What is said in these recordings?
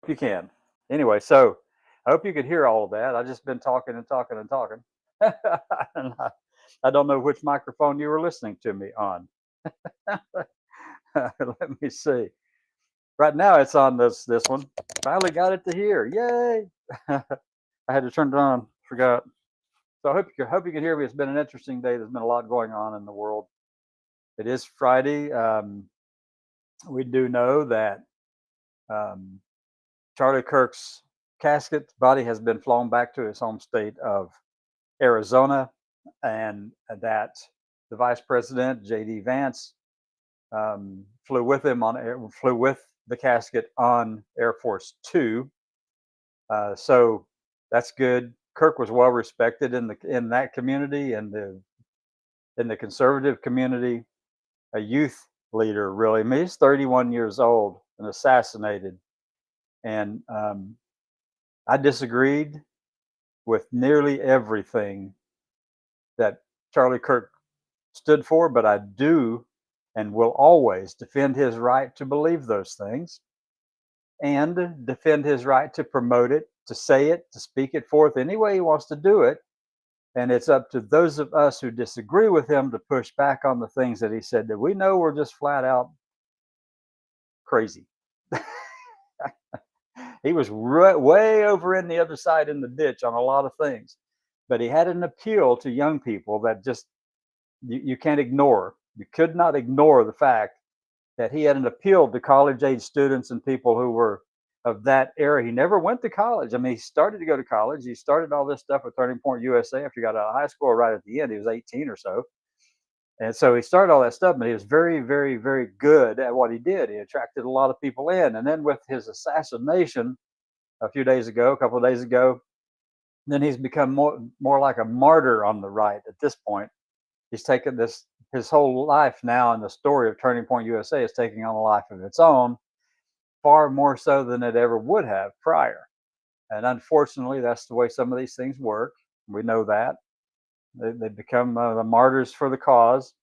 If you can. Anyway, so I hope you could hear all of that. I've just been talking and talking and talking. And I don't know which microphone you were listening to me on. Let me see. Right now it's on this one. Finally got it to hear. Yay! I had to turn it on. Forgot. So I hope you can hear me. It's been an interesting day. There's been a lot going on in the world. It is Friday. We do know that um, Charlie Kirk's casket body has been flown back to his home state of Arizona, and that the Vice President J.D. Vance flew with the casket on Air Force Two. So that's good. Kirk was well respected in that community and in the conservative community. A youth leader, really. I mean, he's 31 years old and assassinated, and I disagreed with nearly everything that Charlie Kirk stood for, but I do and will always defend his right to believe those things and defend his right to promote it, to say it, to speak it forth any way he wants to do it. And it's up to those of us who disagree with him to push back on the things that he said that we know were just flat out crazy. He was way over in the other side in the ditch on a lot of things, but he had an appeal to young people that just you can't ignore. You could not ignore the fact that he had an appeal to college age students and people who were of that era. He never went to college. I mean, he started to go to college. He started all this stuff with Turning Point USA after he got out of high school. Right at the end, he was 18 or so. And so he started all that stuff, but he was very, very, very good at what he did. He attracted a lot of people in. And then with his assassination a couple of days ago, then he's become more like a martyr on the right at this point. He's taken this his whole life now, and the story of Turning Point USA is taking on a life of its own, far more so than it ever would have prior. And unfortunately, that's the way some of these things work. We know that they become the martyrs for the cause,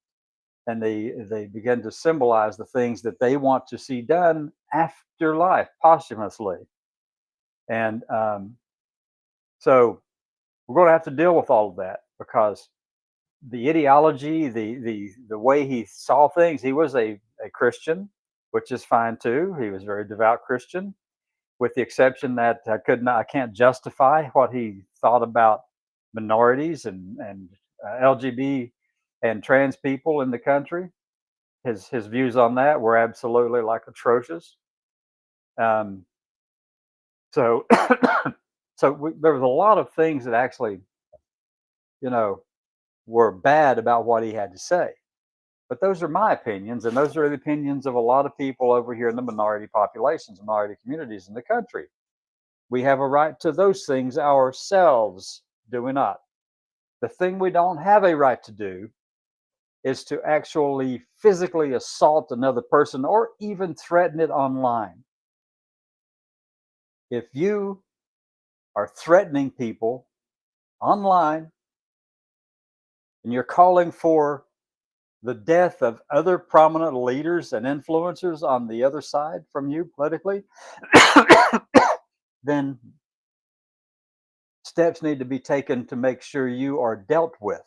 and they begin to symbolize the things that they want to see done after life, posthumously. And so we're going to have to deal with all of that because the ideology, the way he saw things. He was a Christian, which is fine too. He was a very devout Christian, with the exception that I can't justify what he thought about minorities and LGBT and trans people in the country. His views on that were absolutely like atrocious. Um, so there was a lot of things that actually, you know, were bad about what he had to say. But those are my opinions, and those are the opinions of a lot of people over here in the minority populations, minority communities in the country. We have a right to those things ourselves, do we not? The thing we don't have a right to do is to actually physically assault another person or even threaten it online. If you are threatening people online and you're calling for the death of other prominent leaders and influencers on the other side from you politically, then steps need to be taken to make sure you are dealt with.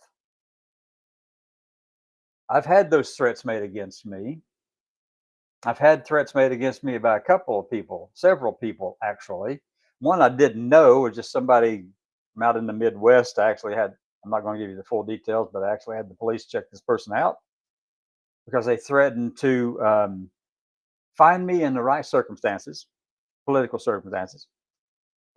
I've had those threats made against me. I've had threats made against me by a couple of people, several people actually. One I didn't know was just somebody from out in the Midwest. I'm not going to give you the full details, but I actually had the police check this person out because they threatened to find me in the right circumstances, political circumstances,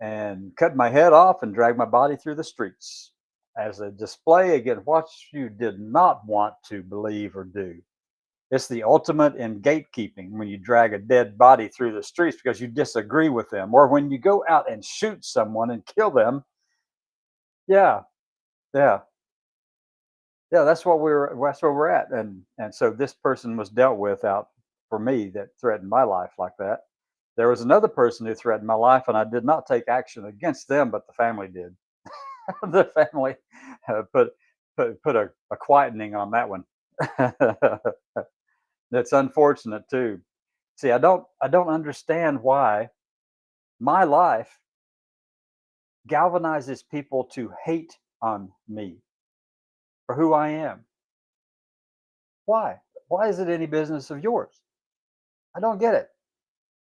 and cut my head off and drag my body through the streets as a display against what you did not want to believe or do. It's the ultimate in gatekeeping when you drag a dead body through the streets because you disagree with them, or when you go out and shoot someone and kill them. Yeah, yeah, yeah. That's where we're at, and so this person was dealt with out for me that threatened my life like that. There was another person who threatened my life, and I did not take action against them, but the family did. The family put a quietening on that one. That's unfortunate too. See, I don't understand why My life galvanizes people to hate on me for who I am. Why? Why is it any business of yours? I don't get it.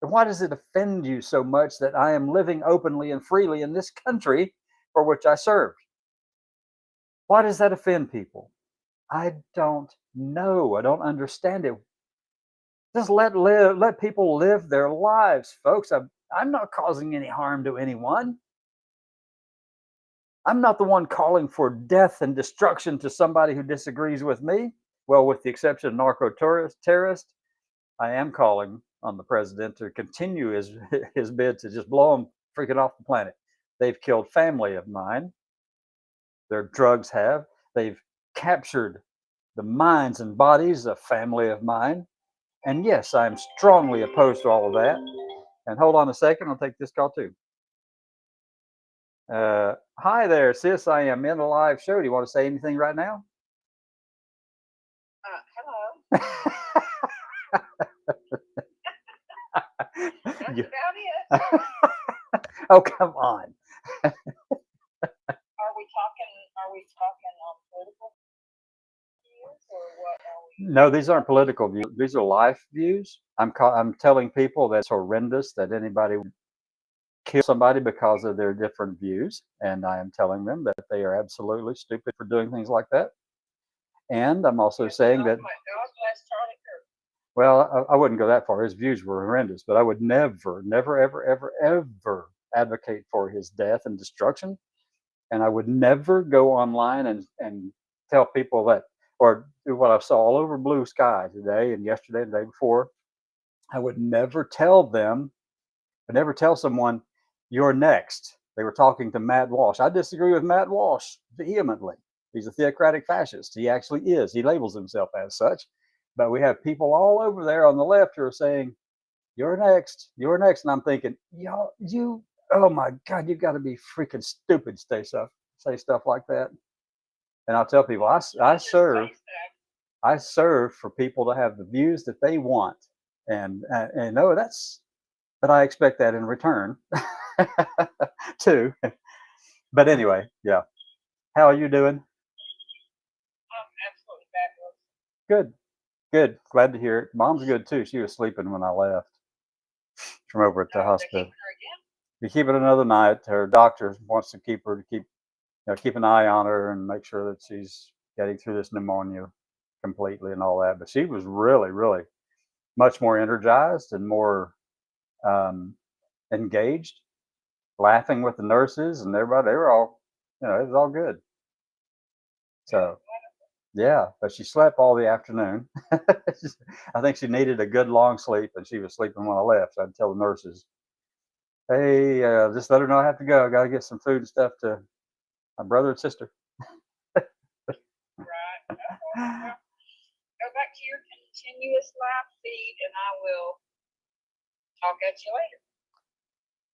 And why does it offend you so much that I am living openly and freely in this country for which I serve? Why does that offend people? I don't know. I don't understand it. Just let people live their lives, folks. I'm not causing any harm to anyone. I'm not the one calling for death and destruction to somebody who disagrees with me. Well, with the exception of terrorist, I am calling on the president to continue his bid to just blow them freaking off the planet. They've killed family of mine. Their drugs have. They've captured the minds and bodies of family of mine. And yes, I'm strongly opposed to all of that. And hold on a second, I'll take this call too. Hi there, sis. I am in a live show. Do you want to say anything right now? Hello. That's You- about it. oh, come on. Are we talking? Are we talking on political views or what? Are we? No, these aren't political views. These are life views. I'm telling people that's horrendous that anybody would kill somebody because of their different views, and I am telling them that they are absolutely stupid for doing things like that. And I'm also saying that, God bless Charlie Kirk. well, I wouldn't go that far. His views were horrendous, but I would never, never, ever, ever, ever advocate for his death and destruction. And I would never go online and tell people that, or do what I saw all over Blue Sky today and yesterday and the day before. I would never tell them, I never tell someone, you're next. They were talking to Matt Walsh. I disagree with Matt Walsh vehemently. He's a theocratic fascist. He actually is. He labels himself as such. But we have people all over there on the left who are saying, you're next, you're next. And I'm thinking, y'all, oh my God, you've got to be freaking stupid to say stuff like that. And I'll tell people, I serve for people to have the views that they want. And no, but I expect that in return too. But anyway, yeah. How are you doing? I'm absolutely fabulous. Good, good. Glad to hear it. Mom's good too. She was sleeping when I left from over at the They're hospital. keeping her again. We keep it another night. Her doctor wants to keep her to keep an eye on her and make sure that she's getting through this pneumonia completely and all that. But she was really, really much more energized and more um, engaged, laughing with the nurses and everybody. They were all, it was all good. So yeah, but she slept all the afternoon. I think she needed a good long sleep, and she was sleeping when I left. So I'd tell the nurses, "Hey, just let her know I have to go. I got to get some food and stuff to my brother and sister." Right. Well, go back to your continuous live feed, and I will talk at you later.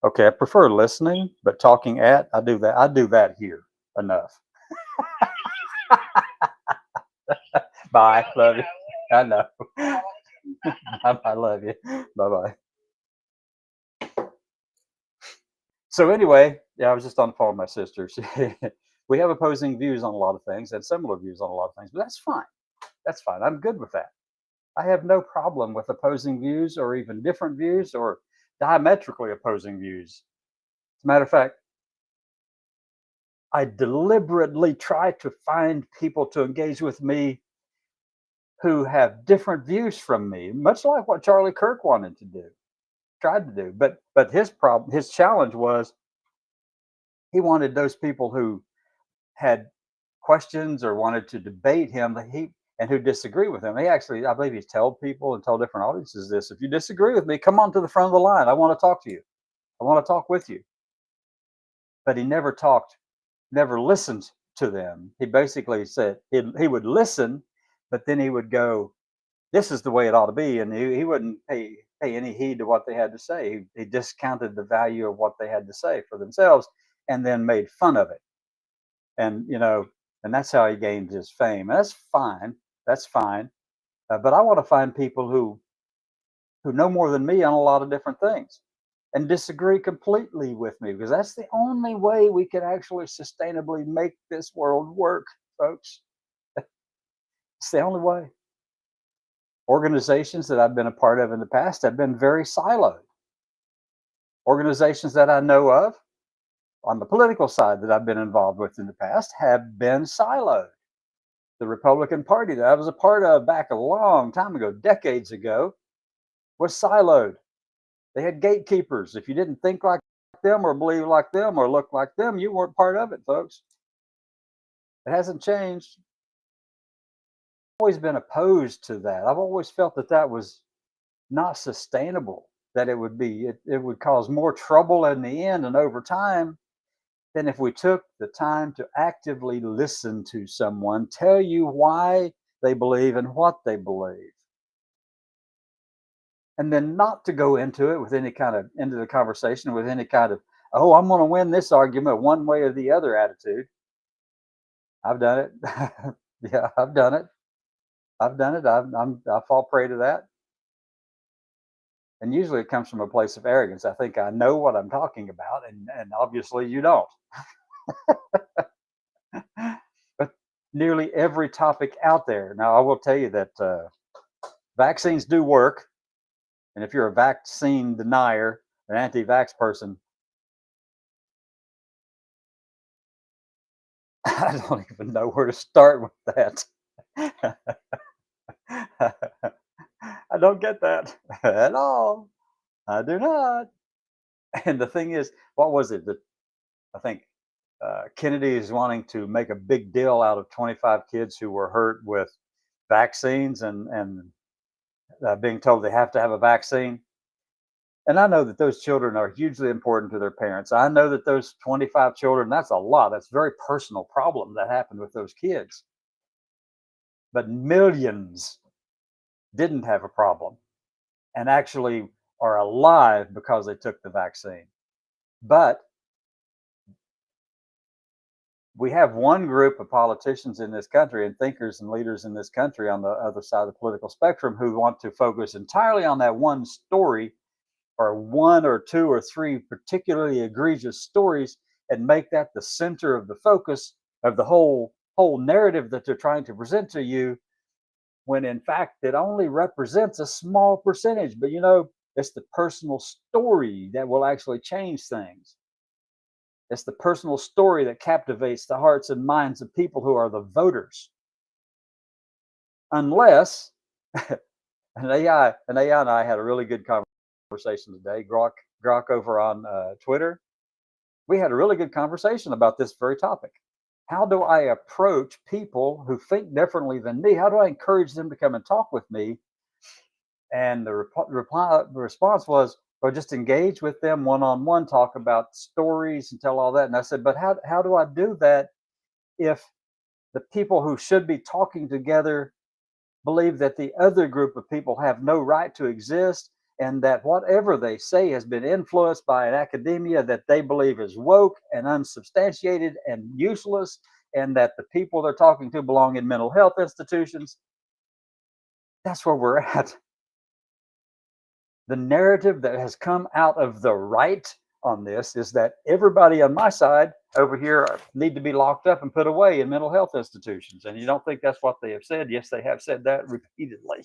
Okay, I prefer listening, but talking I do that. I do that here enough. Bye, Well, love you. I know. I love you. Bye bye. So anyway, yeah, I was just on the phone with my sister. We have opposing views on a lot of things and similar views on a lot of things, but that's fine. That's fine. I'm good with that. I have no problem with opposing views or even different views or diametrically opposing views. As a matter of fact, I deliberately try to find people to engage with me who have different views from me, much like what Charlie Kirk wanted to do, tried to do. But his challenge was he wanted those people who had questions or wanted to debate him that he and who disagree with him. He actually, I believe, he's told people and told different audiences this: if you disagree with me, come on to the front of the line. I want to talk to you. I want to talk with you. But he never listened to them. He basically said he would listen, but then he would go, "This is the way it ought to be," and he wouldn't pay any heed to what they had to say. He discounted the value of what they had to say for themselves, and then made fun of it. And and that's how he gained his fame. And that's fine. That's fine. But I want to find people who know more than me on a lot of different things. and disagree completely with me, because that's the only way we can actually sustainably make this world work, folks. It's the only way. Organizations that I've been a part of in the past have been very siloed. Organizations that I know of on the political side that I've been involved with in the past have been siloed. The Republican Party that I was a part of back a long time ago, decades ago, was siloed. They had gatekeepers. If you didn't think like them or believe like them or look like them, you weren't part of it, folks. It hasn't changed. I've always been opposed to that. I've always felt that that was not sustainable, that it would cause more trouble in the end and over time than if we took the time to actively listen to someone tell you why they believe and what they believe. And then not to go into it with any kind of into the conversation with any kind of, oh, I'm going to win this argument one way or the other attitude. I've done it. Yeah, I've done it. I've done it. I fall prey to that. And usually it comes from a place of arrogance. I think I know what I'm talking about, and obviously you don't. But nearly every topic out there. Now, I will tell you that vaccines do work. And if you're a vaccine denier, an anti vax person, I don't even know where to start with that. I don't get that at all. I do not. And the thing is, what was it that I think Kennedy is wanting to make a big deal out of 25 kids who were hurt with vaccines and being told they have to have a vaccine. And I know that those children are hugely important to their parents. I know that those 25 children, that's a lot. That's a very personal problem that happened with those kids. But millions didn't have a problem and actually are alive because they took the vaccine. But we have one group of politicians in this country and thinkers and leaders in this country on the other side of the political spectrum who want to focus entirely on that one story or one or two or three particularly egregious stories and make that the center of the focus of the whole narrative that they're trying to present to you, when in fact it only represents a small percentage. But it's the personal story that will actually change things. It's the personal story that captivates the hearts and minds of people who are the voters. Unless AI and I had a really good conversation today. Grok over on Twitter. We had a really good conversation about this very topic. How do I approach people who think differently than me? How do I encourage them to come and talk with me? And the response was, or just engage with them one on one, talk about stories and tell all that. And I said, but how do I do that if the people who should be talking together believe that the other group of people have no right to exist, and that whatever they say has been influenced by an academia that they believe is woke and unsubstantiated and useless, and that the people they're talking to belong in mental health institutions? That's where we're at. The narrative that has come out of the right on this is that everybody on my side over here need to be locked up and put away in mental health institutions. And you don't think that's what they have said? Yes, they have said that repeatedly.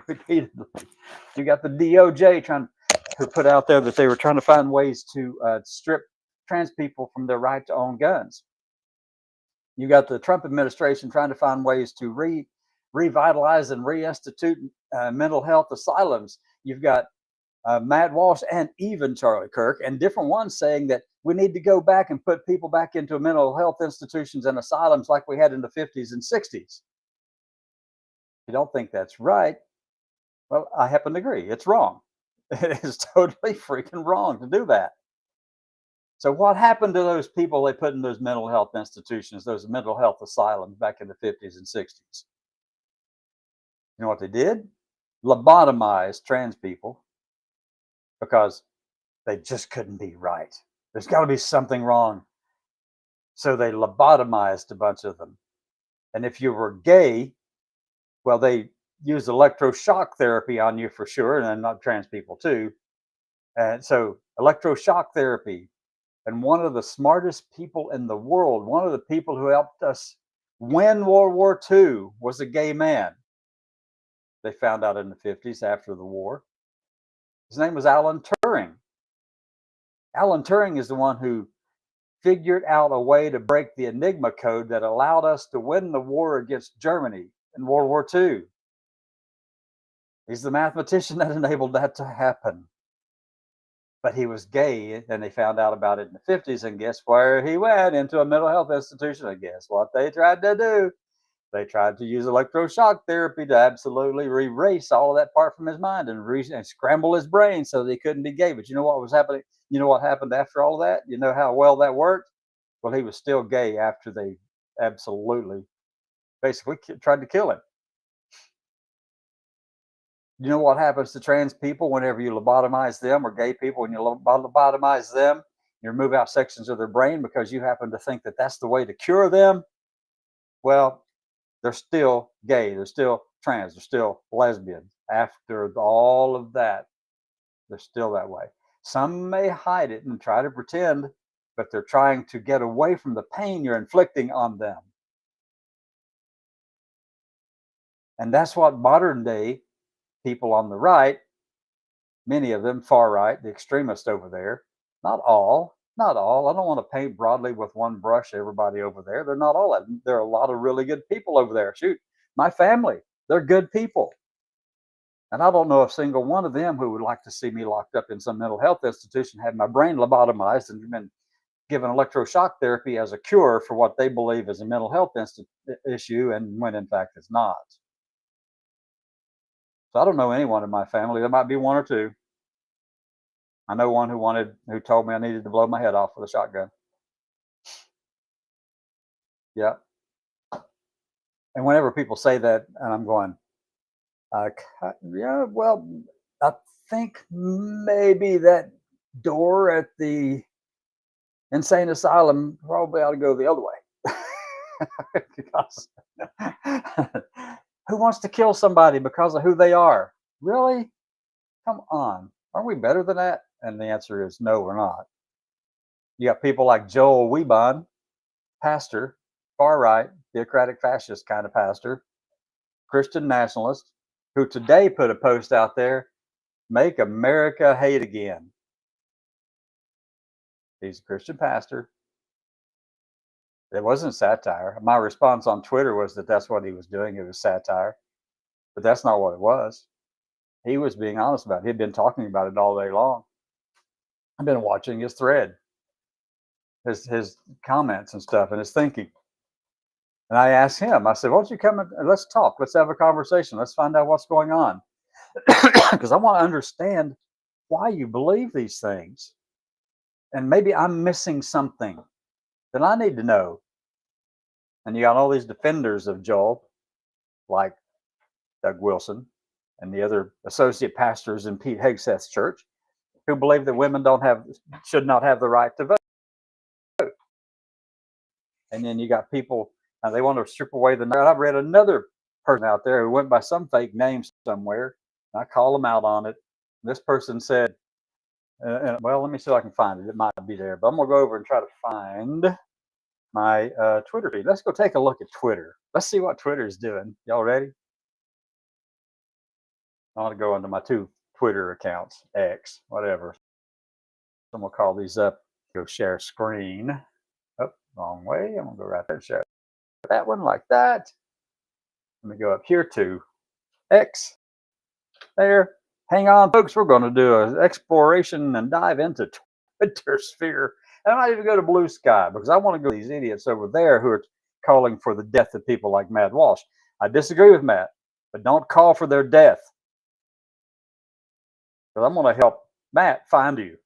Repeatedly. You got the DOJ trying to put out there that they were trying to find ways to strip trans people from their right to own guns. You got the Trump administration trying to find ways to revitalize and reinstitute mental health asylums. You've got Matt Walsh and even Charlie Kirk and different ones saying that we need to go back and put people back into mental health institutions and asylums like we had in the 50s and 60s. You don't think that's right? Well, I happen to agree. It's wrong. It is totally freaking wrong to do that. So what happened to those people they put in those mental health institutions, those mental health asylums back in the 50s and 60s? You know what they did? Lobotomize trans people because they just couldn't be right. There's got to be something wrong. So they lobotomized a bunch of them. And if you were gay, well, they used electroshock therapy on you for sure, and not trans people too. And so electroshock therapy. And one of the smartest people in the world, one of the people who helped us win World War II, was a gay man. They found out in the 50s after the war. His name was Alan Turing. Alan Turing is the one who figured out a way to break the Enigma code that allowed us to win the war against Germany in World War II. He's the mathematician that enabled that to happen. But he was gay, and they found out about it in the 50s. And guess where he went? Into a mental health institution. And guess what they tried to do? They tried to use electroshock therapy to absolutely erase all of that part from his mind and scramble his brain so that he couldn't be gay. But you know what was happening? You know what happened after all of that? You know how well that worked? Well, he was still gay after they absolutely, basically tried to kill him. You know what happens to trans people whenever you lobotomize them, or gay people when you lobotomize them? You remove out sections of their brain because you happen to think that that's the way to cure them. Well, they're still gay, they're still trans, they're still lesbian. After all of that, they're still that way. Some may hide it and try to pretend, but they're trying to get away from the pain you're inflicting on them. And that's what modern day people on the right, many of them far right, the extremists over there, not all, not all. I don't want to paint broadly with one brush everybody over there. They're not all that. There are a lot of really good people over there. Shoot, my family, they're good people. And I don't know a single one of them who would like to see me locked up in some mental health institution, have my brain lobotomized, and been given electroshock therapy as a cure for what they believe is a mental health issue, and when in fact it's not. So I don't know anyone in my family. There might be one or two. I know one who told me I needed to blow my head off with a shotgun. Yeah. And whenever people say that, and I'm going, yeah, well, I think maybe that door at the insane asylum probably ought to go the other way. Because who wants to kill somebody because of who they are? Really? Come on. Aren't we better than that? And the answer is no, we're not. You got people like Joel Weban, pastor, far right, theocratic fascist kind of pastor, Christian nationalist, who today put a post out there, "Make America Hate Again." He's a Christian pastor. It wasn't satire. My response on Twitter was that that's what he was doing. It was satire, but that's not what it was. He was being honest about it. He'd been talking about it all day long. I've been watching his thread, his comments and stuff, and his thinking. And I asked him, I said, "Why don't you come and let's talk? Let's have a conversation. Let's find out what's going on." Because I want to understand why you believe these things. And maybe I'm missing something that I need to know. And you got all these defenders of Joel, like Doug Wilson and the other associate pastors in Pete Hegseth's church, who believe that women should not have the right to vote. And then you got people, they want to strip away the. I've read another person out there who went by some fake name somewhere. I call them out on it. This person said, well, let me see if I can find it. It might be there, but I'm gonna go over and try to find my Twitter feed. Let's go take a look at Twitter. Let's see what Twitter is doing. Y'all ready? I want to go into my two Twitter accounts, X, whatever. I'm gonna call these up. Go share screen. Oh, wrong way. I'm gonna go right there and share that one like that. Let me go up here to X. There. Hang on, folks. We're going to do an exploration and dive into Twitter sphere. And I might even go to Blue Sky because I want to go to these idiots over there who are calling for the death of people like Matt Walsh. I disagree with Matt, but don't call for their death. Because I'm going to help Matt find you.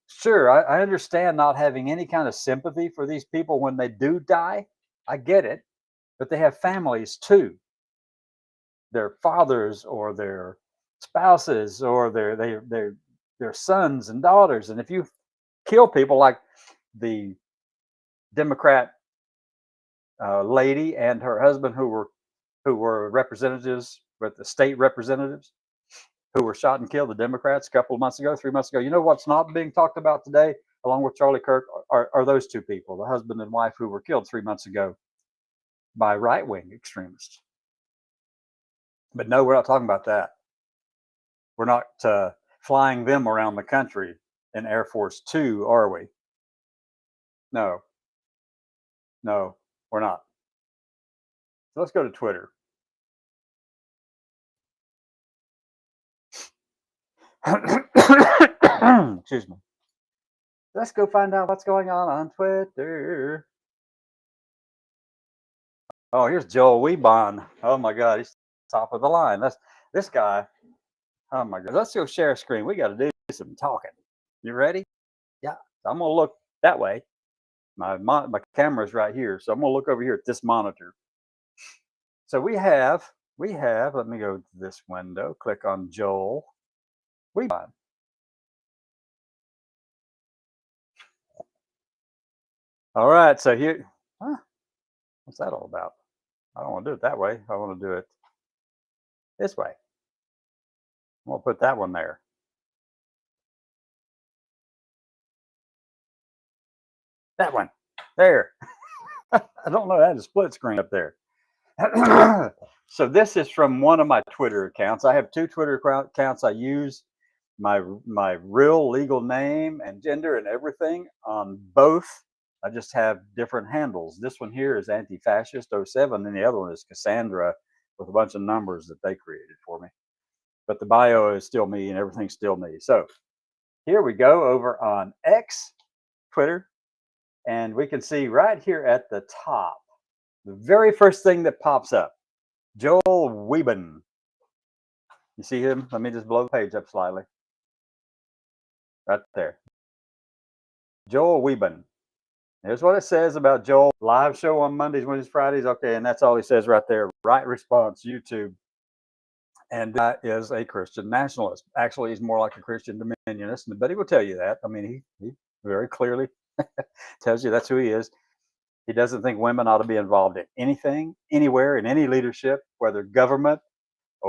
Sure, I understand not having any kind of sympathy for these people when they do die. I get it. But they have families too. Their fathers or their spouses or their sons and daughters. And if you kill people like the Democrat lady and her husband who were representatives with the state representatives, who were shot and killed, the Democrats, a couple of months ago, 3 months ago. You know what's not being talked about today, along with Charlie Kirk, are those two people, the husband and wife who were killed 3 months ago by right-wing extremists. But no, we're not talking about that. We're not flying them around the country in Air Force Two, are we? No, no, we're not. So let's go to Twitter. Excuse me. Let's go find out what's going on Twitter. Oh, here's Joel Weebon. Oh my God, he's top of the line. That's this guy. Oh my God. Let's go share a screen. We got to do some talking. You ready? Yeah. I'm gonna look that way. My camera's right here, so I'm gonna look over here at this monitor. So we have. Let me go to this window. Click on Joel Weebon. All right. So here. Huh, what's that all about? I don't want to do it that way. I want to do it this way. I'm gonna put that one there. That one. There. I don't know how to split screen up there. So this is from one of my Twitter accounts. I have two Twitter accounts. I use my real legal name and gender and everything on both. I just have different handles. This one here is Anti-Fascist 07, and the other one is Cassandra with a bunch of numbers that they created for me. But the bio is still me and everything's still me. So here we go over on X, Twitter, and we can see right here at the top, the very first thing that pops up, Joel Weebon. You see him? Let me just blow the page up slightly. Right there. Joel Weebon. Here's what it says about Joel. Live show on Mondays, Wednesdays, Fridays. Okay, and that's all he says right there. Right response, YouTube. And that is a Christian nationalist. Actually, he's more like a Christian dominionist, but he will tell you that. I mean, he very clearly tells you that's who he is. He doesn't think women ought to be involved in anything, anywhere, in any leadership, whether government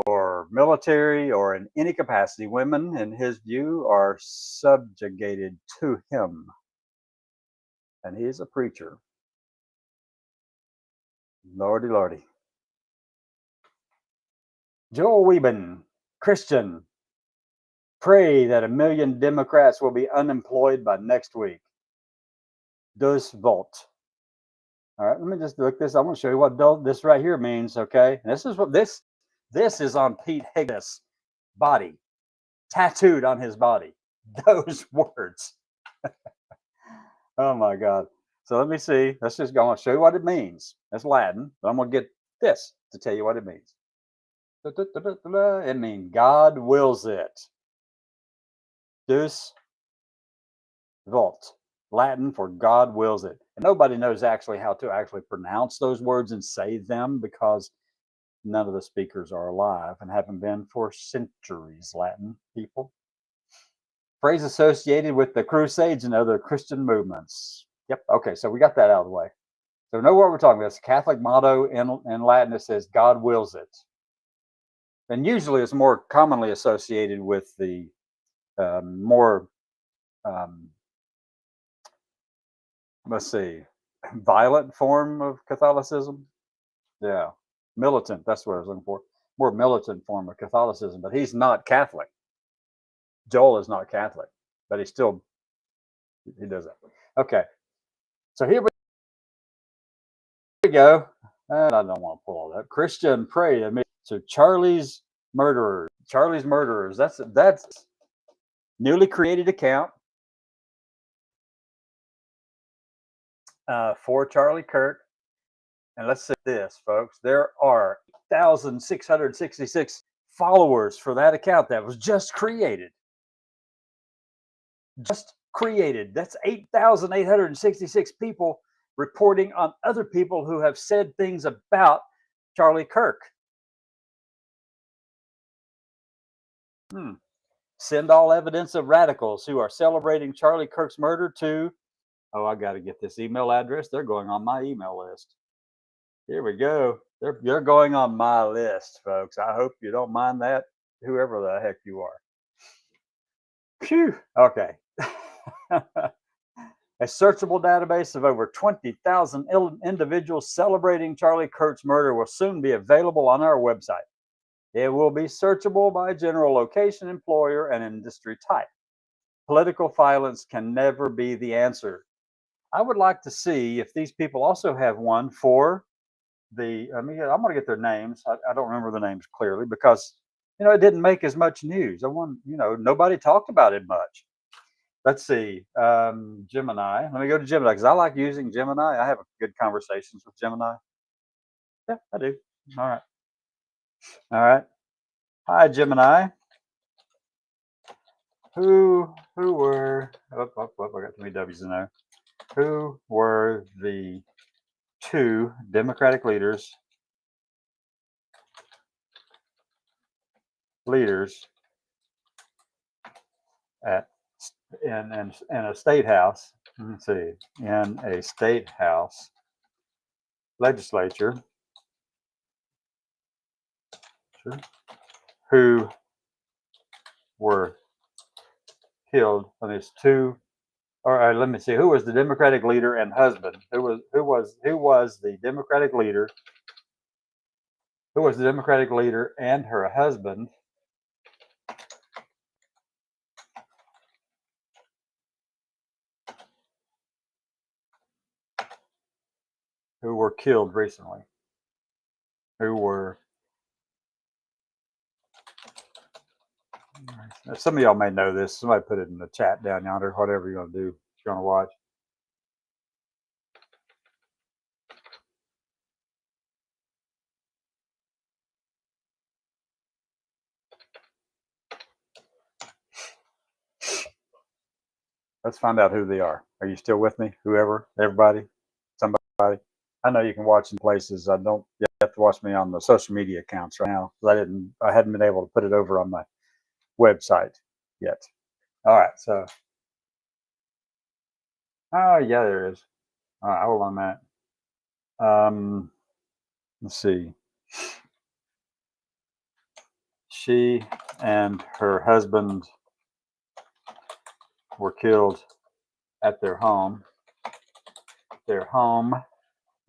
or military or in any capacity. Women, in his view, are subjugated to him. And he's a preacher. Lordy, lordy. Joel Weebon, Christian. Pray that 1 million Democrats will be unemployed by next week. Dus Volt. All right, let me just look this. I'm going to show you what this right here means. Okay, and this is what this is on Pete Higgins' body, tattooed on his body. Those words. Oh my God. So let me see. Let's just go on. Show you what it means. That's Latin, but I'm going to get this to tell you what it means. It means God wills it. Dus Volt. Latin for God wills it. And nobody knows actually how to actually pronounce those words and say them because none of the speakers are alive and haven't been for centuries, Latin people. Phrase associated with the Crusades and other Christian movements. Yep. Okay, so we got that out of the way. So know what we're talking about. It's a Catholic motto in Latin. It says God wills it. And usually it's more commonly associated with the more let's see, violent form of Catholicism. Yeah, militant. That's what I was looking for. More militant form of Catholicism, but he's not Catholic. Joel is not Catholic, but he does that. Okay, so here we go. And I don't want to pull all that. Christian pray. So Charlie's murderers. That's newly created account. For Charlie Kirk. And let's say this, folks, there are 1,666 followers for that account that was just created. Just created. That's 8,866 people reporting on other people who have said things about Charlie Kirk. Send all evidence of radicals who are celebrating Charlie Kirk's murder to, oh, I got to get this email address. They're going on my email list. Here we go. They're going on my list, folks. I hope you don't mind that. whoever the heck you are. Phew. Okay. A searchable database of over 20,000 individuals celebrating Charlie Kirk's murder will soon be available on our website. It will be searchable by general location, employer, and industry type. Political violence can never be the answer. I would like to see if these people also have one for I'm going to get their names. I don't remember the names clearly because, it didn't make as much news. Nobody talked about it much. Let's see. Gemini. Let me go to Gemini because I like using Gemini. I have good conversations with Gemini. Yeah, I do. All right. All right. Hi, Gemini. Who were? I got too many W's in there. Who were the two Democratic leaders at in a state house? Let's see. In a state house legislature. Sure. Who were killed on these two? All right, let me see. Who was the Democratic leader and husband? Who was the Democratic leader? Who was the Democratic leader and her husband? Who were killed recently? Who were? Some of y'all may know this. Somebody put it in the chat down yonder. Whatever you're gonna do, if you're gonna watch. Let's find out who they are. Are you still with me? Whoever, everybody, somebody. I know you can watch in places. I don't. You have to watch me on the social media accounts right now. I hadn't been able to put it over on my website yet. All right. So. Oh yeah, there is. All right. Hold on a minute. Let's see. She and her husband were killed at their home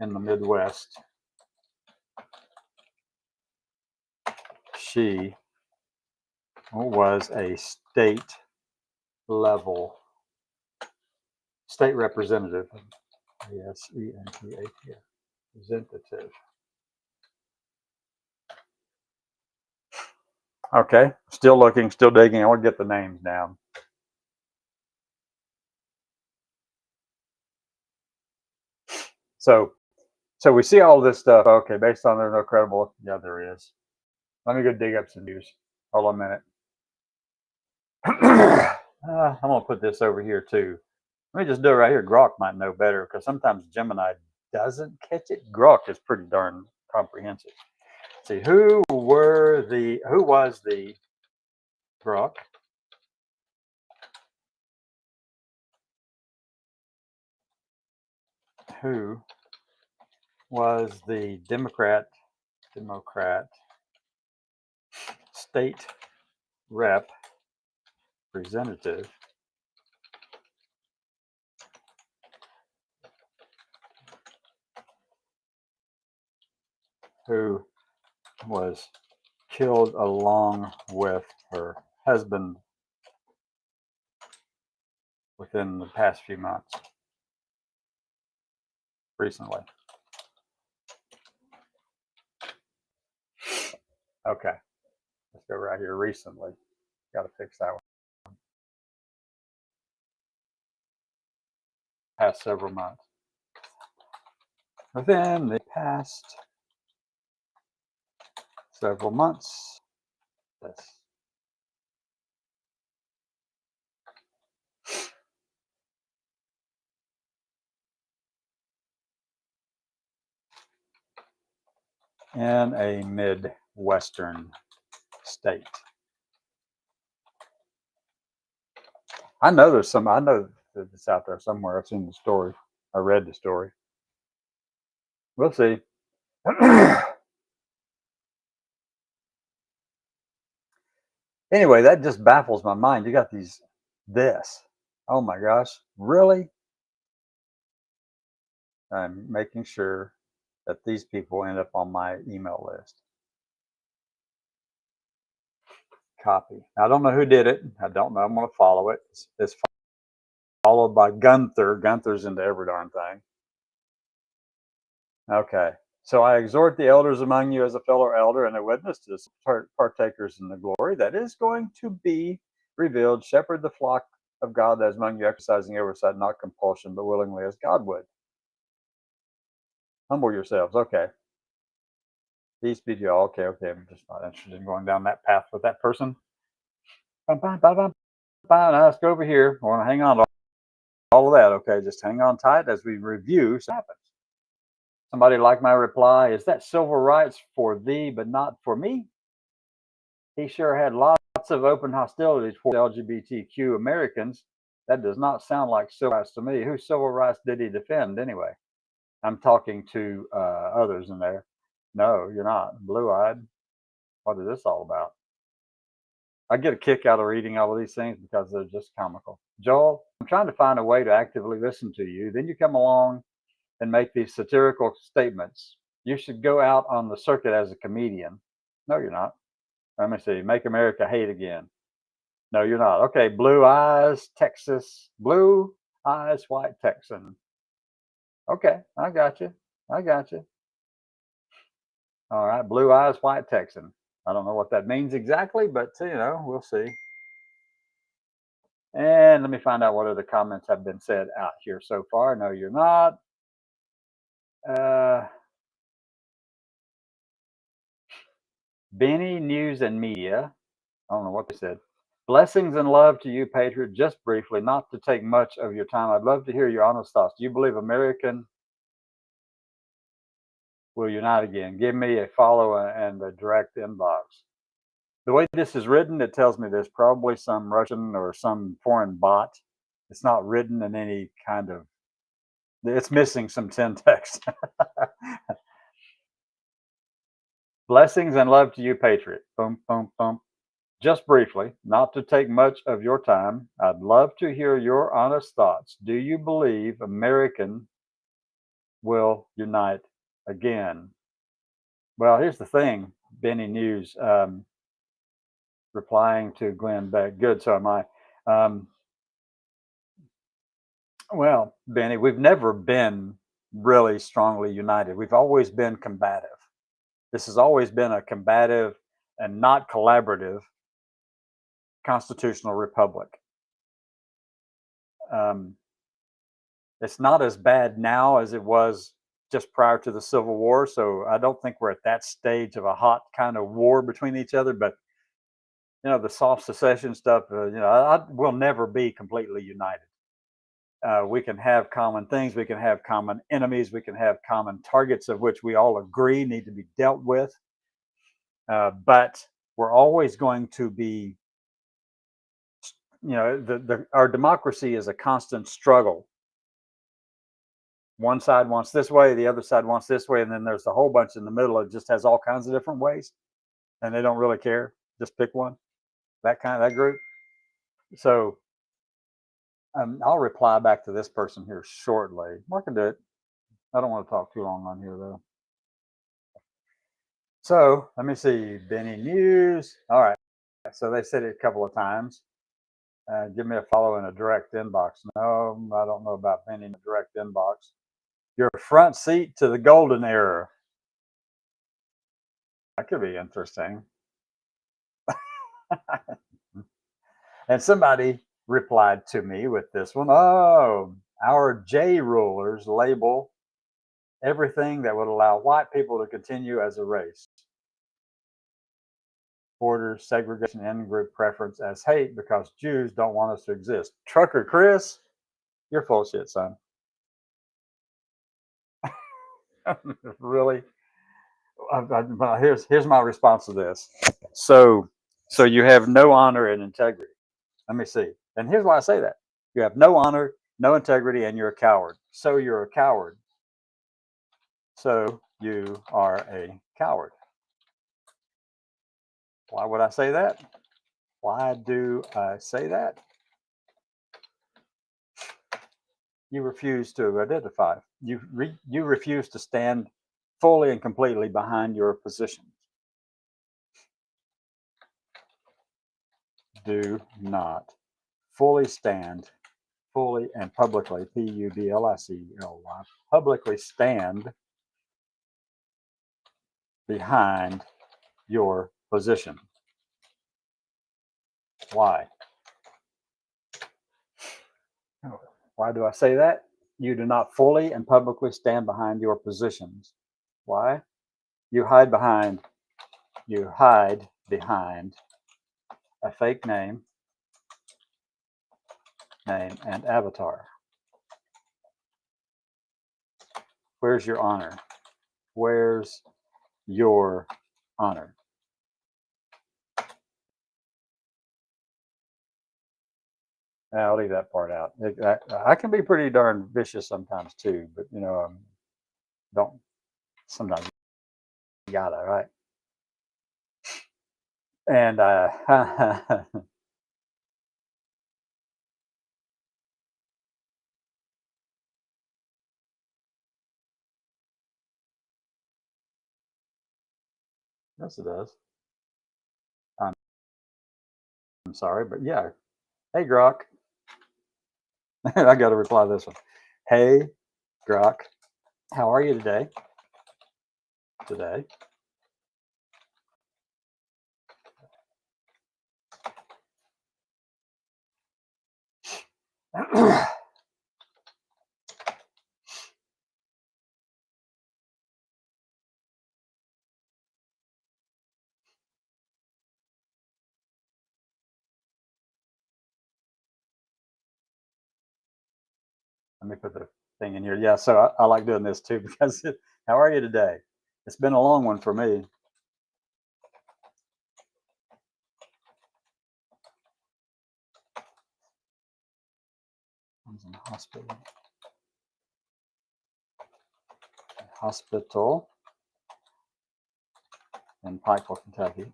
in the Midwest. She was a state representative. Yes, representative. Okay, still looking, still digging. I want to get the names down. So we see all this stuff. Okay, based on there's no credible. Yeah, there is. Let me go dig up some news. Hold on a minute. I'm gonna put this over here too. Let me just do it right here. Grok might know better because sometimes Gemini doesn't catch it. Grok is pretty darn comprehensive. Let's see, who was the Grok? Who was the Democrat state representative who was killed along with her husband within the past few months? Recently. Okay. Let's go right here. Recently. Got to fix that one. Past several months. Within the past several months. Yes. In a Midwestern state. I know that it's out there somewhere. I've seen the story. I read the story. We'll see. Anyway, that just baffles my mind. You got this. Oh my gosh, really? I'm making sure that these people end up on my email list. Copy. I don't know who did it. I don't know. I'm going to follow it. It's followed by Gunther. Gunther's into every darn thing. Okay. So I exhort the elders among you as a fellow elder and a witness to the partakers in the glory that is going to be revealed. Shepherd the flock of God that is among you, exercising oversight, not compulsion, but willingly as God would. Humble yourselves. Okay. Peace be to you all. Okay. I'm just not interested in going down that path with that person. Fine. Now let's go over here. I want to hang on to all of that. Okay. Just hang on tight as we review what happens. Somebody like my reply, is that civil rights for thee, but not for me? He sure had lots of open hostilities for LGBTQ Americans. That does not sound like civil rights to me. Whose civil rights did he defend anyway? I'm talking to others in there. No, you're not. Blue-eyed. What is this all about? I get a kick out of reading all of these things because they're just comical. Joel, I'm trying to find a way to actively listen to you. Then you come along and make these satirical statements. You should go out on the circuit as a comedian. No, you're not. Let me see. Make America hate again. No, you're not. Okay, blue eyes, Texas. Blue eyes, white Texan. Okay, I got you. All right, blue eyes, white Texan. I don't know what that means exactly, but we'll see. And let me find out what other comments have been said out here so far. No, you're not. Benny News and Media. I don't know what they said. Blessings and love to you, Patriot. Just briefly, not to take much of your time, I'd love to hear your honest thoughts. Do you believe American will unite again? Give me a follow and a direct inbox. The way this is written, it tells me there's probably some Russian or some foreign bot. It's not written in any kind of, it's missing some syntax. Blessings and love to you, Patriot. Boom, boom, boom. Just briefly, not to take much of your time, I'd love to hear your honest thoughts. Do you believe American will unite again? Well, here's the thing, Benny News, replying to Glenn Beck. Good, so am I. Well, Benny, we've never been really strongly united. We've always been combative. This has always been a combative and not collaborative constitutional republic. It's not as bad now as it was just prior to the Civil War. So I don't think we're at that stage of a hot kind of war between each other. But the soft secession stuff, we'll never be completely united. We can have common things. We can have common enemies. We can have common targets of which we all agree need to be dealt with. But we're always going to be, our democracy is a constant struggle. One side wants this way, the other side wants this way, and then there's a whole bunch in the middle that just has all kinds of different ways, and they don't really care. Just pick one. That group. So I'll reply back to this person here shortly. I can do it. I don't want to talk too long on here though. So let me see. Benny News. All right. So they said it a couple of times. Give me a follow in a direct inbox. No, I don't know about Benny in a direct inbox. Your front seat to the golden era. That could be interesting. And somebody replied to me with this one. Oh, our J rulers label everything that would allow white people to continue as a race. Borders, segregation, in-group preference as hate because Jews don't want us to exist. Trucker Chris, you're full of shit, son. Really? Here's my response to this. So you have no honor and integrity. Let me see. And here's why I say that. You have no honor, no integrity, and you're a coward. So you're a coward. So you are a coward. Why would I say that? Why do I say that? You refuse to identify. You refuse to stand fully and completely behind your position. Do not fully stand, fully and publicly, Publicly, publicly stand behind your position. Why? Why do I say that? You do not fully and publicly stand behind your positions. Why? You hide behind a fake name and avatar. Where's your honor? Where's your honor? I'll leave that part out. I can be pretty darn vicious sometimes too, but don't sometimes you gotta, right? And yes, it does. I'm sorry, but yeah. Hey, Grok. I got to reply to this one. Hey, Grok. How are you today? Today. Let me put the thing in here. Yeah, so I like doing this too because how are you today? It's been a long one for me. I was in hospital. Hospital in Pikeville, Kentucky.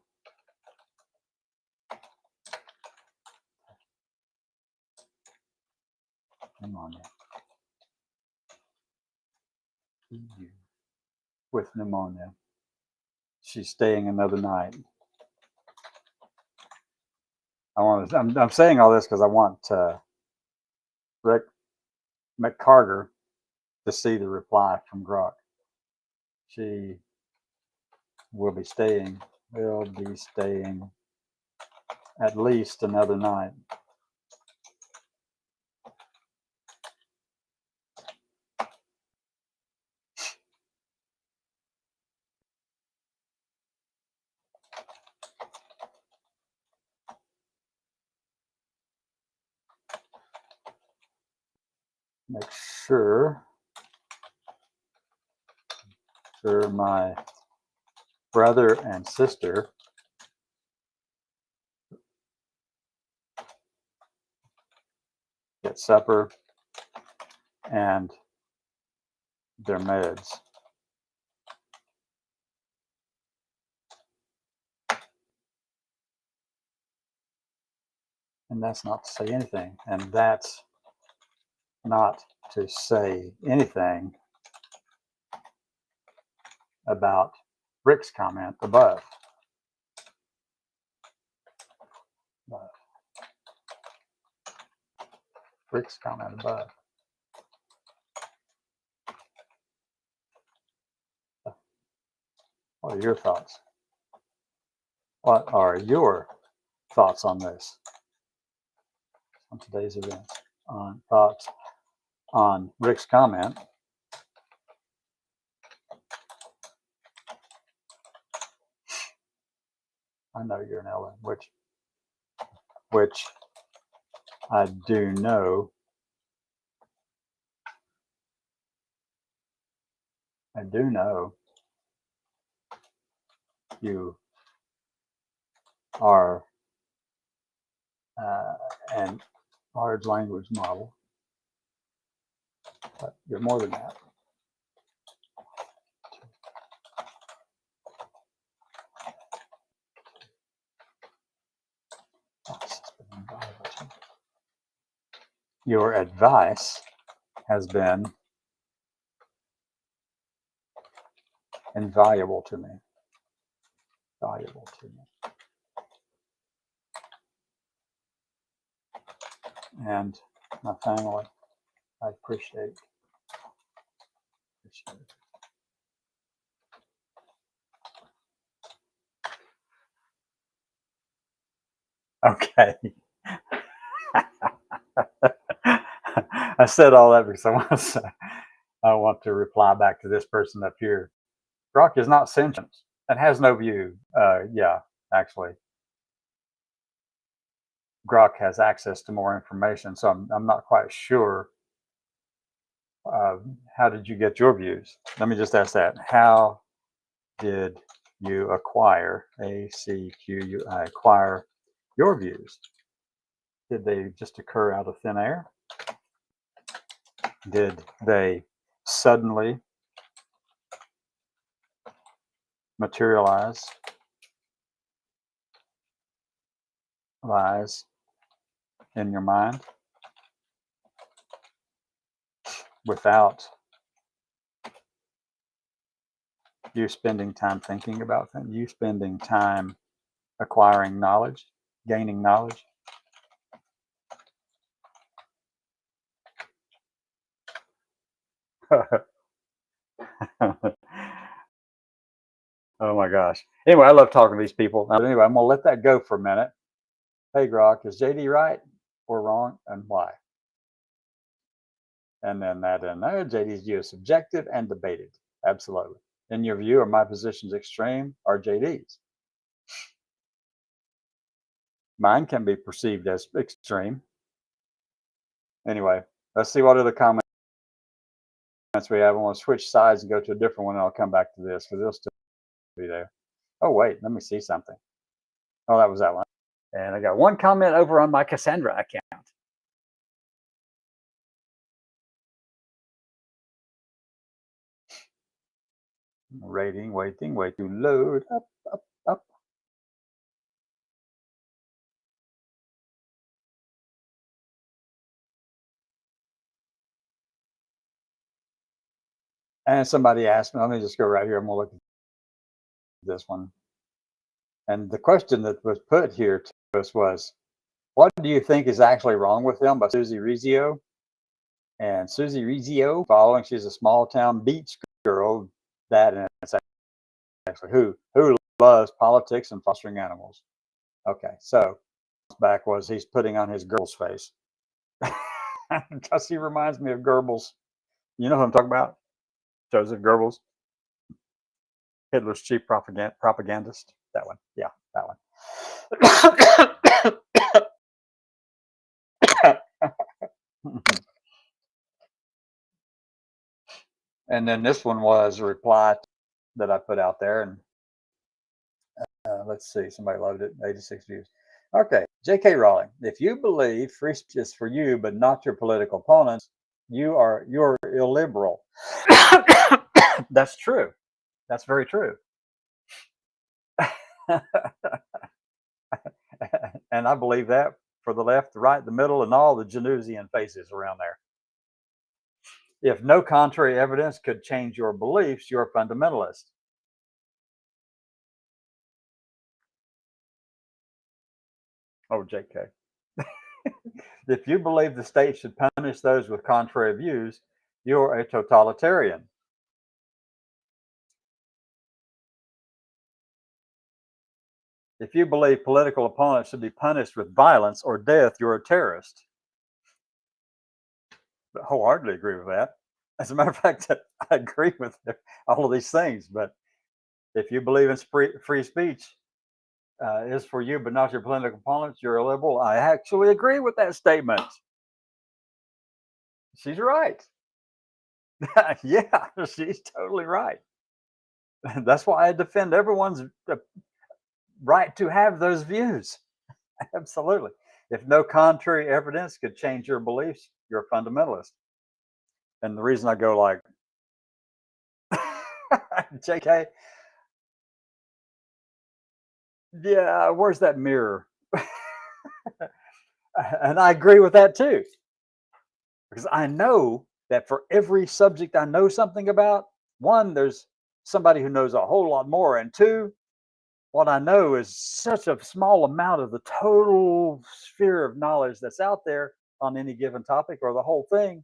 Pneumonia. With pneumonia. She's staying another night. I'm saying all this because I want Rick McCarter to see the reply from Grok. She will be staying at least another night. Make sure my brother and sister get supper and their meds. And that's not to say anything. And that's not to say anything about Rick's comment above. Rick's comment above. What are your thoughts? What are your thoughts on this? On today's events? On thoughts on Rick's comment? I know you're an Ellen, which I do know. I do know you are an large language model, but you're more than that. your advice has been invaluable to me. Valuable to me. And my family, I appreciate it. Okay. I said all that because I want to reply back to this person up here. Grok is not sentient and has no view. Yeah, actually, Grok has access to more information, so I'm not quite sure. How did you get your views? Let me just ask that. How did you acquire acquire your views? Did they just occur out of thin air? Did they suddenly materialize lies in your mind without you spending time thinking about them, you spending time acquiring knowledge, gaining knowledge? Oh my gosh. Anyway, I love talking to these people. Anyway, I'm going to let that go for a minute. Hey, Grok, is JD right or wrong, and why? And then that in there, JD's view is subjective and debated. Absolutely. In your view, are my positions extreme or JD's? Mine can be perceived as extreme. Anyway, let's see what other comments we have. I want to switch sides and go to a different one, and I'll come back to this because it'll still be there. Oh, wait, let me see something. Oh, that was that one. And I got one comment over on my Cassandra account. Rating, waiting, wait to load. Up, up, up. And somebody asked me, let me just go right here. I'm going to look at this one. And the question that was put here to us was, what do you think is actually wrong with him, by Susie Rizio? And Susie Rizio, following, she's a small town beach girl, that, and it's actually who loves politics and fostering animals. Okay, so back was he's putting on his Goebbels face. Because he reminds me of Goebbels. You know who I'm talking about? Joseph Goebbels, Hitler's chief propagandist. That one. Yeah, that one. And then this one was a reply that I put out there. And let's see, somebody loved it, 86 views. Okay, J.K. Rowling, if you believe free speech is for you but not your political opponents, you're illiberal. That's true. That's very true. And I believe that for the left, the right, the middle, and all the Janusian faces around there. If no contrary evidence could change your beliefs, you're a fundamentalist. Oh, JK. If you believe the state should punish those with contrary views, you're a totalitarian. If you believe political opponents should be punished with violence or death, you're a terrorist. I wholeheartedly agree with that. As a matter of fact, I agree with all of these things. But if you believe in free speech is for you but not your political opponents, you're a liberal. I actually agree with that statement. She's right. Yeah, she's totally right. That's why I defend everyone's right to have those views. Absolutely. If no contrary evidence could change your beliefs, you're a fundamentalist. And the reason I go like, JK, yeah, where's that mirror? And I agree with that too. because I know that for every subject I know something about, one, there's somebody who knows a whole lot more, and two, what I know is such a small amount of the total sphere of knowledge that's out there on any given topic or the whole thing.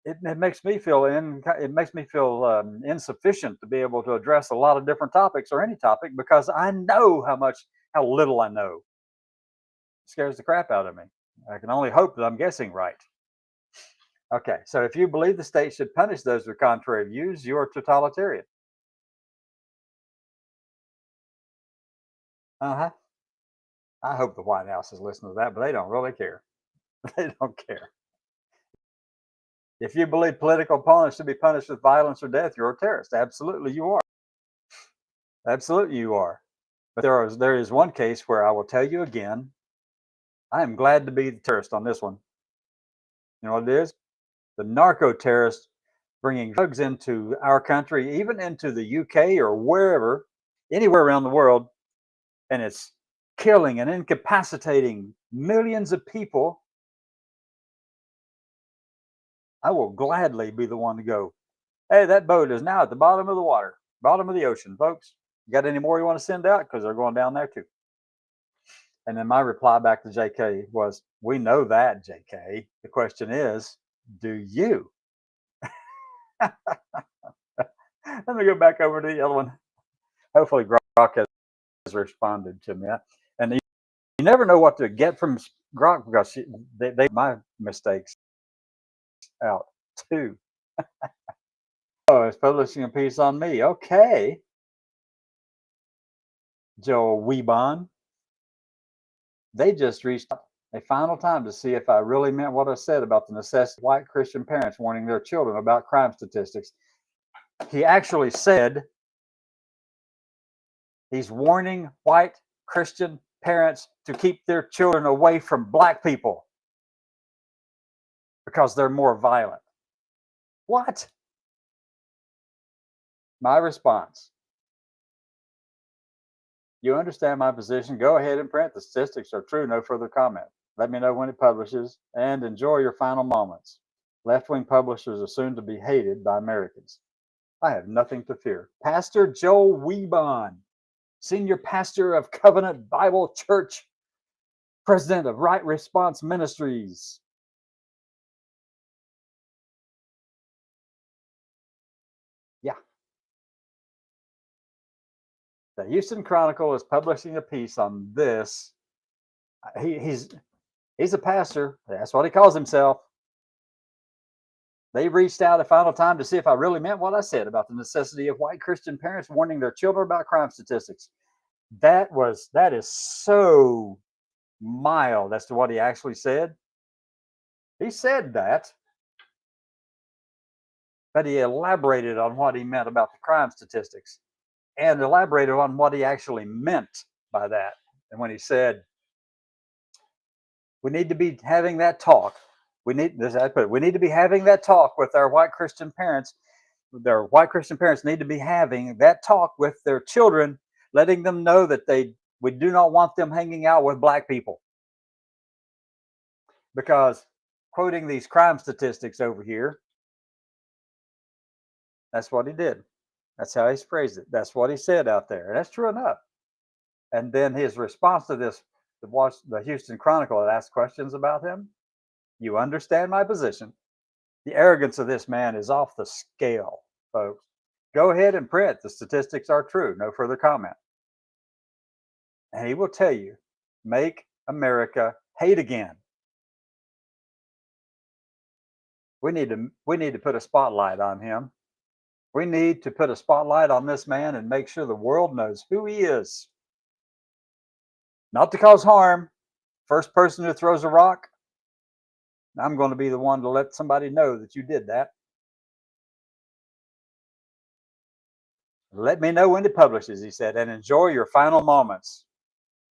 It makes me feel insufficient to be able to address a lot of different topics or any topic because I know how little I know. It scares the crap out of me. I can only hope that I'm guessing right. Okay, so if you believe the state should punish those with contrary views, you are totalitarian. Uh huh. I hope the White House is listening to that, but they don't really care. They don't care. If you believe political opponents should be punished with violence or death, you're a terrorist. Absolutely, you are. Absolutely, you are. But there is one case where I will tell you again. I am glad to be the terrorist on this one. You know what it is? The narco terrorists bringing drugs into our country, even into the UK or wherever, anywhere around the world, and it's killing and incapacitating millions of people. I will gladly be the one to go, hey, that boat is now at the bottom of the water, bottom of the ocean, folks. You got any more you want to send out? Because they're going down there too. And then my reply back to JK was, we know that, JK. The question is, do you? Let me go back over to the other one. Hopefully, Grok has responded to me. And you never know what to get from Grok because they my mistakes out too. Oh, it's publishing a piece on me. Okay. Joel Weebon. They just reached out a final time to see if I really meant what I said about the necessity of white Christian parents warning their children about crime statistics. He actually said he's warning white Christian parents to keep their children away from black people because they're more violent. What? My response: you understand my position. Go ahead and print. The statistics are true. No further comment. Let me know when it publishes and enjoy your final moments. Left wing publishers are soon to be hated by Americans. I have nothing to fear. Pastor Joel Weebon, senior pastor of Covenant Bible Church, president of Right Response Ministries. Yeah. The Houston Chronicle is publishing a piece on this. He's a pastor. That's what he calls himself. They reached out a final time to see if I really meant what I said about the necessity of white Christian parents warning their children about crime statistics. That is so mild as to what he actually said. He said that, but he elaborated on what he meant about the crime statistics and elaborated on what he actually meant by that. And when he said, we need to be having that talk, we need to be having that talk with our white Christian parents. Their white Christian parents need to be having that talk with their children, letting them know that we do not want them hanging out with black people. Because quoting these crime statistics over here, that's what he did. That's how he's phrased it. That's what he said out there. And that's true enough. And then his response to this, the Houston Chronicle had asked questions about him. You understand my position. The arrogance of this man is off the scale, folks. Go ahead and print. The statistics are true. No further comment. And he will tell you, make America hate again. We need to put a spotlight on him. We need to put a spotlight on this man and make sure the world knows who he is. Not to cause harm. First person who throws a rock, I'm going to be the one to let somebody know that you did that. Let me know when it publishes, he said, and enjoy your final moments.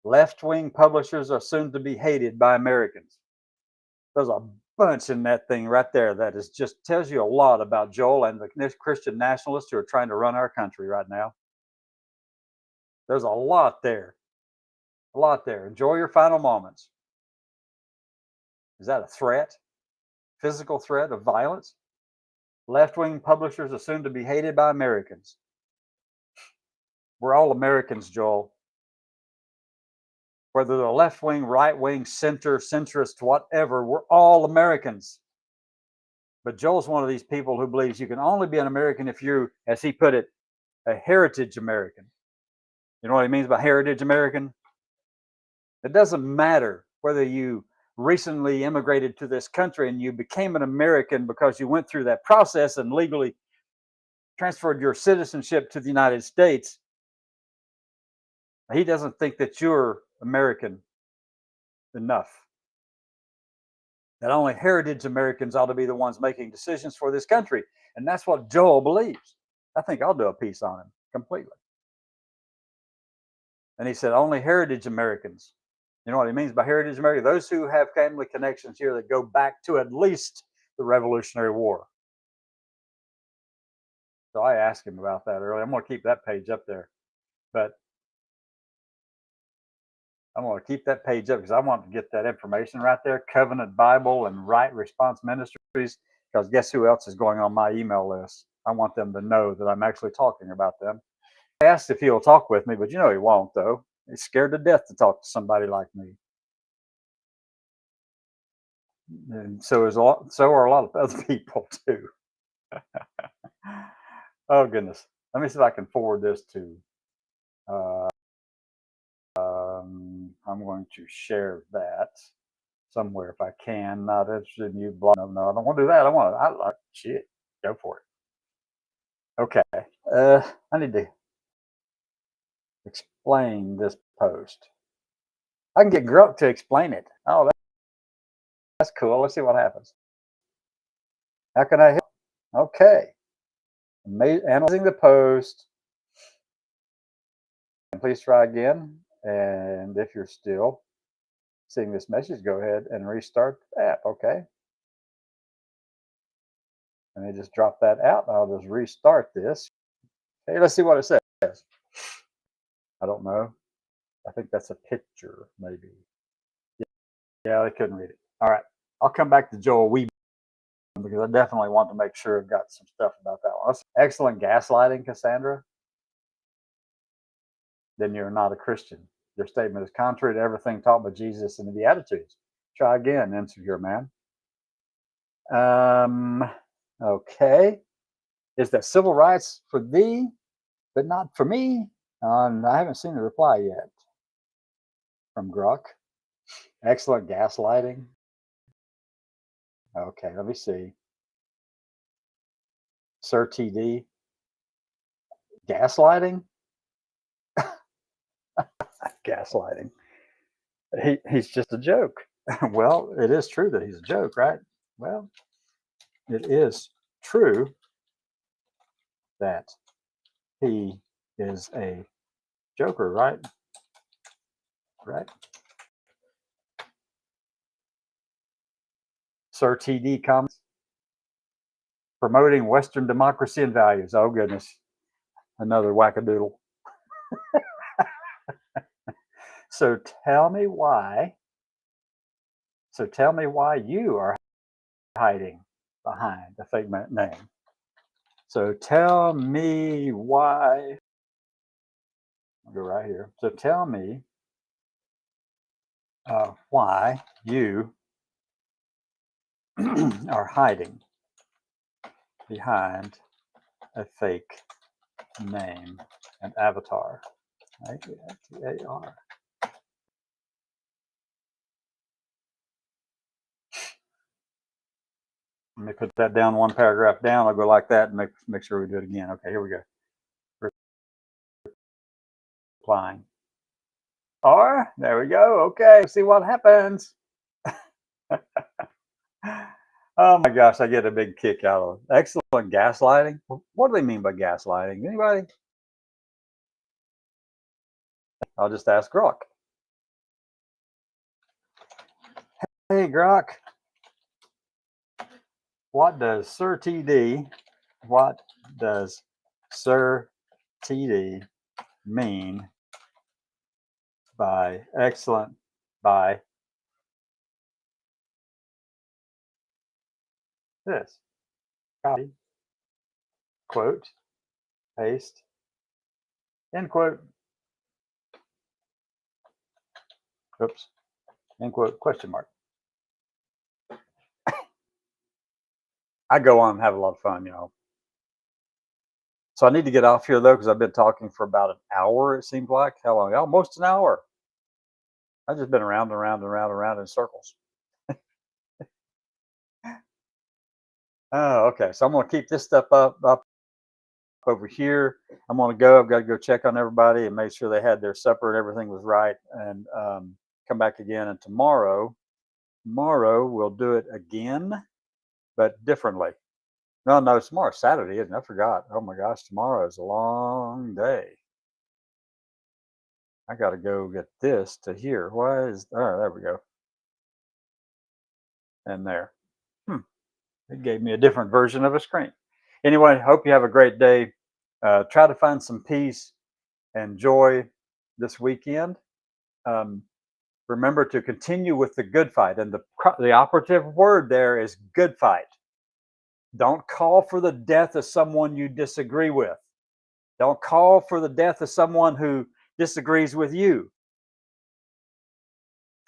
Left-wing publishers are soon to be hated by Americans. There's a bunch in that thing right there that is just tells you a lot about Joel and the Christian nationalists who are trying to run our country right now. There's a lot there. A lot there. Enjoy your final moments. Is that a threat? physical threat of violence. Left-wing publishers assumed to be hated by Americans. We're all Americans, Joel. Whether they're left-wing, right-wing, center, centrist, whatever, we're all Americans. But Joel's one of these people who believes you can only be an American if you're, as he put it, a heritage American. You know what he means by heritage American? It doesn't matter whether you recently immigrated to this country and you became an American because you went through that process and legally transferred your citizenship to the United States. He doesn't think that you're American enough. That only heritage Americans ought to be the ones making decisions for this country. And that's what Joel believes. I think I'll do a piece on him completely. And he said, only heritage Americans. You know what he means by heritage American? Those who have family connections here that go back to at least the Revolutionary War. So I asked him about that earlier. I'm going to keep that page up there. But I'm going to keep that page up because I want to get that information right there. Covenant Bible and Right Response Ministries. Because guess who else is going on my email list? I want them to know that I'm actually talking about them. I asked if he'll talk with me, but you know he won't, though. He's scared to death to talk to somebody like me. And so are a lot of other people, too. Oh, goodness. Let me see if I can forward this to... I'm going to share that somewhere if I can. Not interested in you. Blah. No, I don't want to do that. I like shit. Go for it. Okay. I need to explain this post. I can get Gruck to explain it. Oh, that's cool. Let's see what happens. How can I help? Okay. Analyzing the post. Please try again. And if you're still seeing this message, go ahead and restart the app. Okay. And they just drop that out. I'll just restart this. Okay, let's see what it says. I don't know. I think that's a picture, maybe. Yeah, they couldn't read it. All right. I'll come back to Joel Weeb because I definitely want to make sure I've got some stuff about that one. That's excellent gaslighting, Cassandra. Then you're not a Christian. Your statement is contrary to everything taught by Jesus and the Beatitudes. Try again, insecure man. Okay. Is that civil rights for thee, but not for me? I haven't seen the reply yet from Gruck. Excellent gaslighting. Okay, let me see. Sir TD. Gaslighting? Gaslighting. He's just a joke. Well, it is true that he's a joke, right? Well, it is true that he is a joker, right? Right. Sir TD comments promoting Western democracy and values. Oh goodness, another wackadoodle. So tell me why you are hiding behind a fake name. So tell me why. I'll go right here. So tell me why you are hiding behind a fake name and avatar. AVATAR. Let me put that down one paragraph down. I'll go like that and make sure we do it again. Okay, here we go. Replying. Or, there we go. Okay, see what happens. Oh my gosh, I get a big kick out of it. Excellent gaslighting. What do they mean by gaslighting? Anybody? I'll just ask Grok. Hey, Grok. What does Sir TD mean by excellent, by this. Copy, quote, paste, end quote. Oops, end quote, question mark. I go on and have a lot of fun, y'all. So I need to get off here though, because I've been talking for about an hour, it seems like. How long? Almost an hour. I've just been around and around and around and around in circles. Oh, okay. So I'm going to keep this stuff up over here. I'm going to go. I've got to go check on everybody and make sure they had their supper and everything was right, and come back again. And tomorrow we'll do it again, but differently. No, tomorrow's Saturday, isn't it? I forgot. Oh my gosh, tomorrow is a long day. I got to go get this to here. Why is, oh, there we go. And there. It gave me a different version of a screen. Anyway, hope you have a great day. Try to find some peace and joy this weekend. Remember to continue with the good fight. And the operative word there is good fight. Don't call for the death of someone you disagree with. Don't call for the death of someone who disagrees with you.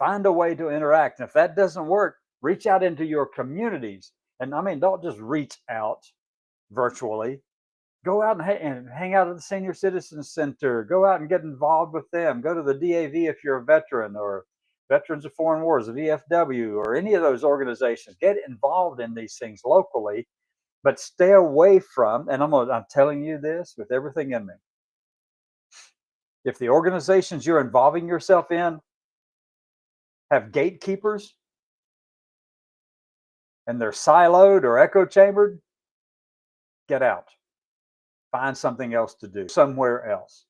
Find a way to interact. And if that doesn't work, reach out into your communities. And I mean, don't just reach out virtually. Go out and hang out at the Senior Citizens Center. Go out and get involved with them. Go to the DAV if you're a veteran, or Veterans of Foreign Wars, the VFW, or any of those organizations. Get involved in these things locally, but stay away from, and I'm telling you this with everything in me. If the organizations you're involving yourself in have gatekeepers and they're siloed or echo chambered, get out. Find something else to do somewhere else,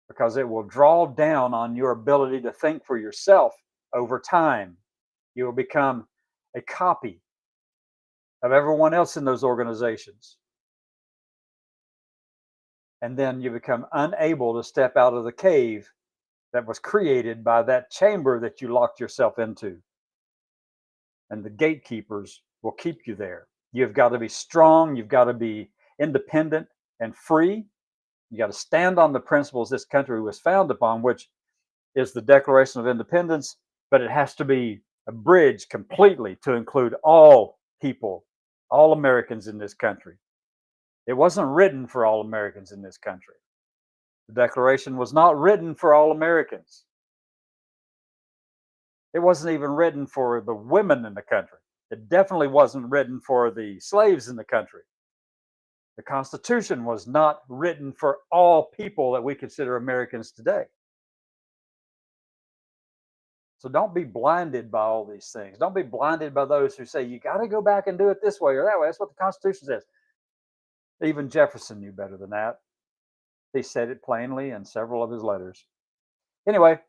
because it will draw down on your ability to think for yourself over time. You will become a copy of everyone else in those organizations. And then you become unable to step out of the cave that was created by that chamber that you locked yourself into. And the gatekeepers will keep you there. You've got to be strong. You've got to be independent and free. You got to stand on the principles this country was founded upon, which is the Declaration of Independence, but it has to be abridged completely to include all people, all Americans in this country. It wasn't written for all Americans in this country. The Declaration was not written for all Americans. It wasn't even written for the women in the country. It definitely wasn't written for the slaves in the country. The Constitution was not written for all people that we consider Americans today. So don't be blinded by all these things. Don't be blinded by those who say you got to go back and do it this way or that way. That's what the Constitution says. Even Jefferson knew better than that. He said it plainly in several of his letters. Anyway,